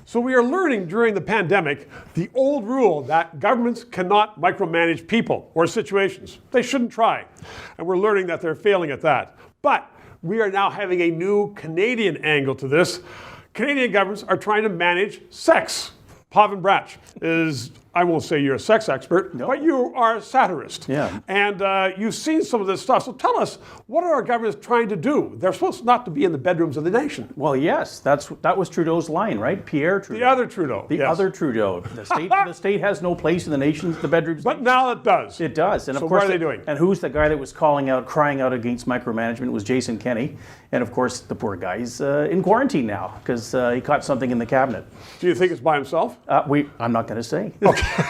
So we are learning during the pandemic the old rule that governments cannot micromanage people or situations. They shouldn't try. And we're learning that they're failing at that. But we are now having a new Canadian angle to this. Canadian governments are trying to manage sex. Paven Bratch is, I won't say you're a sex expert, but you are a satirist. Yeah. And you've seen some of this stuff. So tell us, what are our governments trying to do? They're supposed not to be in the bedrooms of the nation. Well, yes, that was Trudeau's line, right? Pierre Trudeau. The other Trudeau. The other Trudeau. The state has no place in the nation's, the bedrooms. But now it does. It does. And so of course, what are they doing? And who's the guy that was crying out against micromanagement was Jason Kenney. And of course, the poor guy's in quarantine now because he caught something in the cabinet. Do you think it's by himself? I'm not going to say.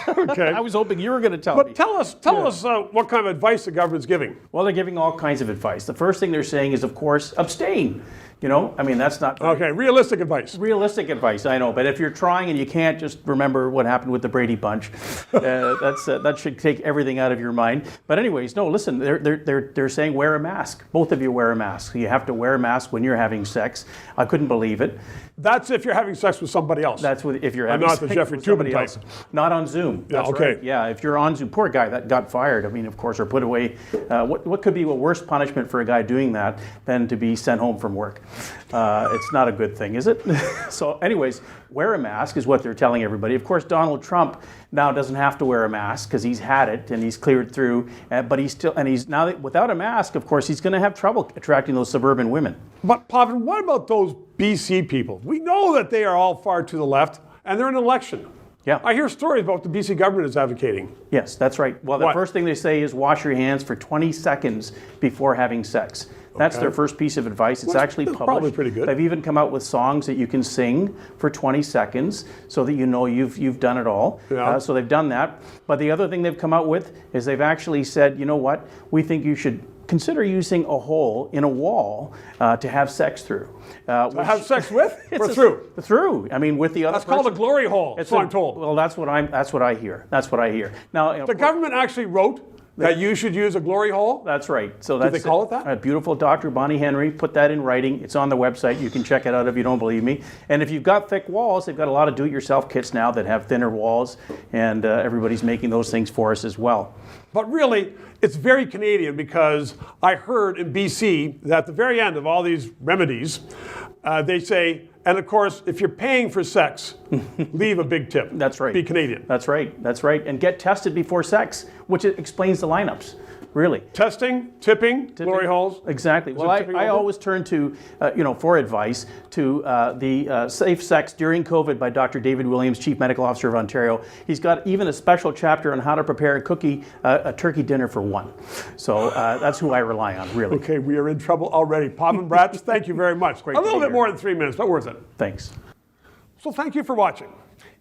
Okay. I was hoping you were going to tell me. me. But tell us what kind of advice the government's giving. Well, they're giving all kinds of advice. The first thing they're saying is, of course, abstain. You know, I mean, that's not... Okay, realistic advice. Realistic advice, I know. But if you're trying and you can't, just remember what happened with the Brady Bunch. That should take everything out of your mind. But anyways, no, listen, they're saying wear a mask. Both of you wear a mask. You have to wear a mask when you're having sex. I couldn't believe it. That's if you're having sex with somebody else. That's if you're having sex with somebody else. Not on Zoom. That's okay. Right. Yeah, if you're on Zoom, poor guy that got fired. I mean, of course, or put away. What could be a worse punishment for a guy doing that than to be sent home from work? It's not a good thing, is it? So anyways, wear a mask is what they're telling everybody. Of course, Donald Trump now doesn't have to wear a mask because he's had it and he's cleared through, but he's now without a mask, of course, he's going to have trouble attracting those suburban women. But Paven, what about those BC people? We know that they are all far to the left and they're in an election. Yeah. I hear stories about what the BC government is advocating. Yes, that's right. Well, the first thing they say is wash your hands for 20 seconds before having sex. That's their first piece of advice. It's actually published. Probably pretty good. They've even come out with songs that you can sing for 20 seconds so that you know you've done it all. Yeah. So they've done that. But the other thing they've come out with is they've actually said, you know what, we think you should consider using a hole in a wall to have sex through. To have sex with or through? Through. I mean, with the other That's called a glory hole, so I'm told. Well, that's what I hear. That's what I hear. Now, the government actually wrote that you should use a glory hole? That's right. So Did they call it that? Beautiful Dr. Bonnie Henry put that in writing. It's on the website. You can check it out if you don't believe me. And if you've got thick walls, they've got a lot of do-it-yourself kits now that have thinner walls, and everybody's making those things for us as well. But really, it's very Canadian because I heard in BC that at the very end of all these remedies, they say, and of course, if you're paying for sex, leave a big tip. That's right. Be Canadian. That's right. That's right. And get tested before sex, which explains the lineups. Really. Testing, tipping, glory holes. Exactly. Well, I always turn to, for advice to the Safe Sex During COVID by Dr. David Williams, Chief Medical Officer of Ontario. He's got even a special chapter on how to prepare a turkey dinner for one. So that's who I rely on, really. Okay, we are in trouble already. Paven Bratch, thank you very much. Great a little bit more than 3 minutes, but worth it. Thanks. So thank you for watching.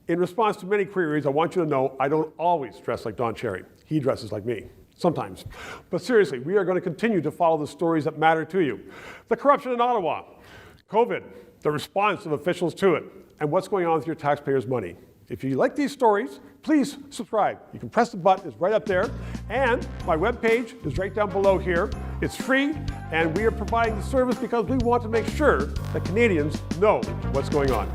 In response to many queries, I want you to know I don't always dress like Don Cherry. He dresses like me. Sometimes. But seriously, we are going to continue to follow the stories that matter to you. The corruption in Ottawa, COVID, the response of officials to it, and what's going on with your taxpayers' money. If you like these stories, please subscribe. You can press the button, it's right up there. And my webpage is right down below here. It's free, and we are providing the service because we want to make sure that Canadians know what's going on.